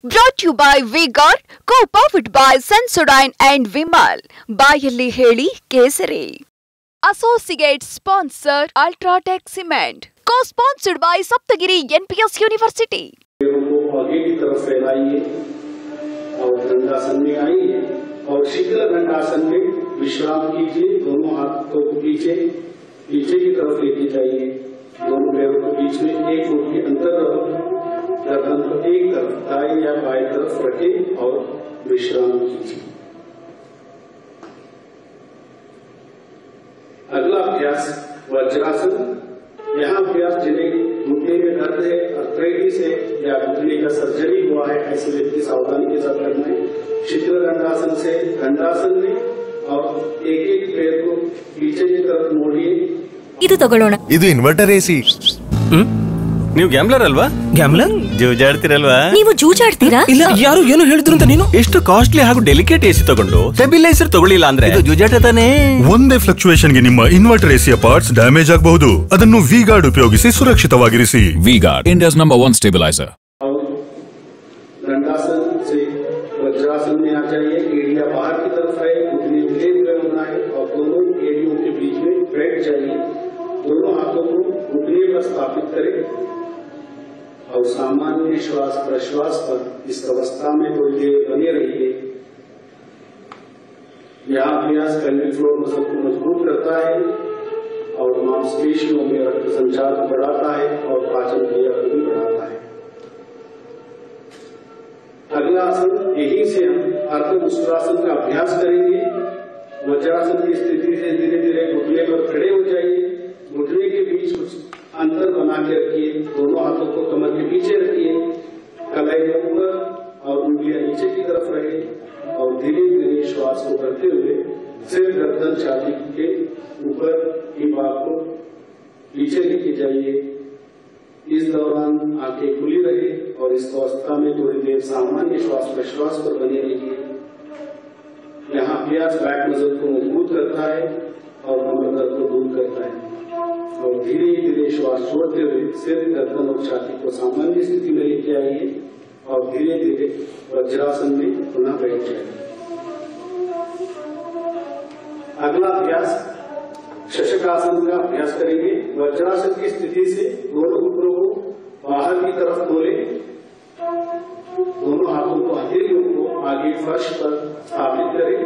Brought to you by V-Guard, co-powered by Sensodyne and Vimal. ಬಾಯಲ್ಲಿ ಹೇಳಿ ಕೇಸರಿ. Associate sponsor Ultratech Cement. Co-sponsored by Saptagiri NPS University. आगे की तरफ फैलाइए और दंडासन में आइए और शीतल दंडासन में विश्राम कीजिए। दोनों हाथों को पीछे की तरफ लेके जाइए। दोनों पैरों के बीच में 1 फुट के अंतर रहो। गर्दन को एक तरफ दाएं या बाएं तरफ रखें और विश्राम कीजिए। अगला अभ्यास वज्रासन। यहाँ अभ्यास जिन्हें घुटने में दर्द है, आर्थराइटिस है या घुटने का सर्जरी हुआ है, ऐसे व्यक्ति सावधानी के साथ करना है। शीतल दंडासन से दंडासन में और एक पैर को पीछे की तरफ मोड़िए। ಇದು ತಗೊಳ್ಳೋಣ। ಇದು ಇನ್ವರ್ಟರ್ ಎಸಿ। ನೀವು ಗ್ಯಾಮ್ಲರ್ ಅಲ್ವಾ? ಗ್ಯಾಮ್ಲರ್ ಜೂಜಾಡ್ತಿರಲ್ವಾ? ನೀವು ಜೂಜಾಡ್ತೀರಾ? ಇಲ್ಲ, ಯಾರು ಏನು ಹೇಳಿದ್ರು ಅಂತ ನೀನು ಎಷ್ಟು ಕಾಸ್ಟ್ಲಿ ಹಾಗೂ ಡೆಲಿಕೇಟ್ ಎಸಿ ತಗೊಂಡು ಸ್ಟೆಬಿಲೈಸರ್ ತಗೊಳ್ಳಿಲ್ಲ ಅಂದ್ರೆ ಇದು ಜೂಜಾಟ ತಾನೇ. ಒಂದೇ ಫ್ಲಕ್ಚುಯೇಷನ್ ಗೆ ನಿಮ್ಮ ಇನ್ವರ್ಟರ್ ಎಸಿಯ ಪಾರ್ಟ್ಸ್ ಡ್ಯಾಮೇಜ್ ಆಗಬಹುದು. ಅದನ್ನು ವಿ-ಗಾರ್ಡ್ ಉಪಯೋಗಿಸಿ ಸುರಕ್ಷಿತವಾಗಿರಿಸಿ. V Guard, India's number 1 stabiliser. Dandasana से वज्रासन में आ जाइए। एड़िया बाहर की तरफ है, घुटने मिले हुए होना है और दोनों एड़ियों के बीच में बैठ जाइए। दोनों हाथों को घुटने पर स्थापित करें और सामान्य श्वास प्रश्वास पर इस अवस्था में थोड़ी देर बने रहिए। यह अभ्यास पेल्विक फ्लोर मसल को मजबूत करता है और मांसपेशियों में रक्त संचार को बढ़ाता है और पाचन क्रिया को भी बढ़ाता है। अगला आसन, यहीं से हम अर्ध मुस्कुरासन का अभ्यास करेंगे। वज्रासन की स्थिति से धीरे धीरे घुटने पर खड़े हो जाइए। घुटने के बीच कुछ अंतर बना के रखिए। दोनों हाथों को कमर के पीछे रखिए। कलाई के ऊपर और उंगलियां नीचे की तरफ रहे और धीरे धीरे श्वास को करते हुए सिर गर्दन छाती के ऊपर की भाग को पीछे लेके जाइए। इस दौरान आंखें खुली रहे और इस अवस्था में थोड़ी देर सामान्य श्वास प्रश्वास पर बने रहिए। यहाँ अभ्यास बैक मसल को मजबूत करता है और कमर दर्द को दूर करता है और धीरे धीरे श्वास छोड़ते हुए सिर गर्दन और छाती को सामान्य स्थिति में लेके आइए और धीरे धीरे वज्रासन में पुनः बैठ जाइए। अगला अभ्यास शशकासन का अभ्यास करेंगे। वज्रासन की स्थिति से दोनों घुटनों को बाहर की तरफ खोले। दोनों हाथों को हथेलियों को आगे फर्श पर स्थापित करें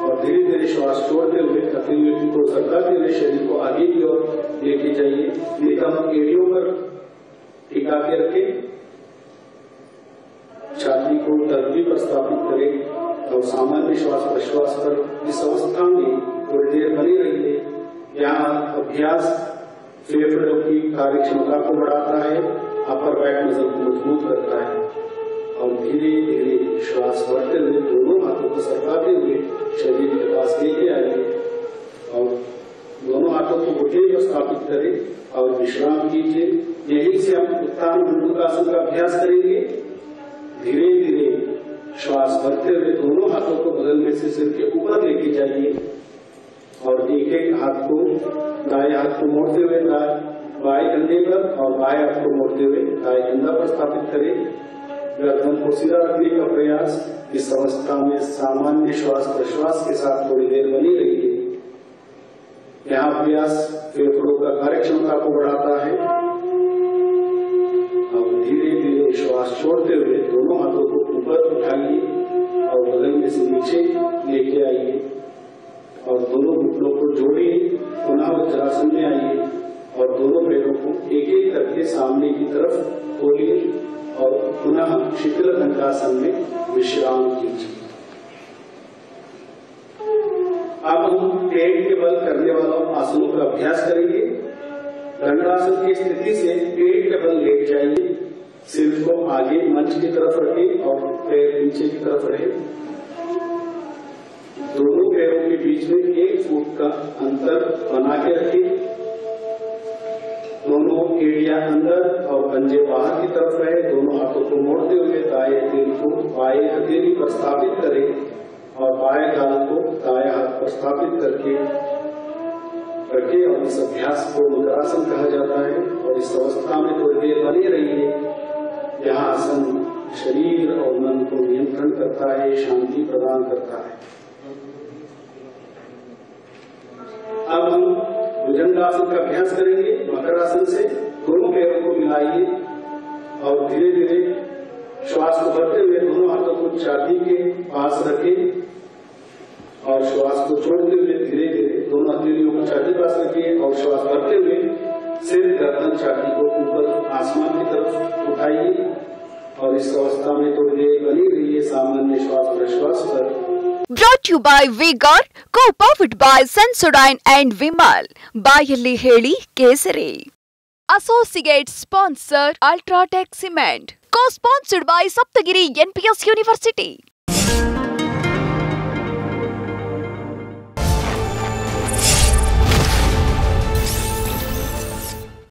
और धीरे धीरे श्वास छोड़ते हुए हथेलियों को सरकाते हुए शरीर को आगे की ओर लेके जाइए। नितंब एड़ियों पर टिका के रखें। छाती को तर्जनी पर स्थापित करें और सामान्य श्वास प्रश्वास पर इस अवस्था में थोड़ी देर बनी रहिए। यहाँ अभ्यास फेफड़ों की कार्यक्षमता को बढ़ाता है, अपर बैक मसल को मजबूत करता है और धीरे धीरे श्वास बढ़ते हुए दोनों हाथों को सरकाते हुए शरीर के पास लेके आइए और दोनों हाथों को घुटने पर स्थापित करें और विश्राम कीजिए। यहीं से हम उत्तान भुजंगासन का अभ्यास करेंगे। धीरे धीरे श्वास भरते हुए दोनों हाथों को बगल में से सिर के ऊपर लेके जाइए और एक एक हाथ को दाएं हाथ को मोड़ते हुए बाएं कंधे पर और बाएं हाथ को मोड़ते हुए दाएं कंधा पर स्थापित करें। गर्दन को सीधा रखने का प्रयास। इस अवस्था में सामान्य श्वास प्रश्वास के साथ थोड़ी देर बनी रहिए। यह अभ्यास फेफड़ों का कार्यक्षमता को बढ़ाता है और धीरे धीरे श्वास छोड़ते हुए दोनों हाथों को ऊपर उठाइए और बगल में से नीचे लेके आइए और दोनों घुटनों को जोड़िए। पुनः वज्रासन में आइए और दोनों पैरों को एक एक करके सामने की तरफ खोलिए और पुनः शीतल दंडासन में विश्राम कीजिए। अब हम पेट के बल करने वाला आसनों का अभ्यास करेंगे। दंडासन की स्थिति से पेट के बल लेट जाइए। सिर को आगे मंच की तरफ रखें और पैर नीचे की तरफ रहे। दोनों पैरों के बीच में 1 फुट का अंतर बना के रखें। दोनों एड़ियां अंदर और पंजे बाहर की तरफ रहे। दोनों हाथों को मोड़ते हुए दाएं हथेली को बाएं हथेली पर स्थापित करें और बाएं गाल को दाएं हाथ पर स्थापित करके रखें और इस अभ्यास को मुद्रासन कहा जाता है और इस अवस्था में थोड़ी देर बनी रहिए। यह आसन शरीर और मन को नियंत्रण करता है, शांति प्रदान करता है। अब हम भुजंगासन का अभ्यास करेंगे। मकरासन से दोनों पैरों को मिलाइए और धीरे धीरे श्वास को भरते हुए दोनों हाथों को छाती के पास रखें और श्वास को छोड़ते हुए धीरे धीरे दोनों हथेलियों को छाती के पास रखिए और श्वास भरते हुए सिर, गर्दन, छाती को ऊपर आसमान की तरफ उठाइए और इस अवस्था में थोड़ी देर बनी रहिए सामान्य श्वास प्रश्वास पर। Brought to you by V-Guard, co-powered by Sensodyne and Vimal. ಬಾಯಲ್ಲಿ ಹೇಳಿ ಕೇಸರಿ. Associate sponsor Ultratech Cement. Co-sponsored by Saptagiri NPS University.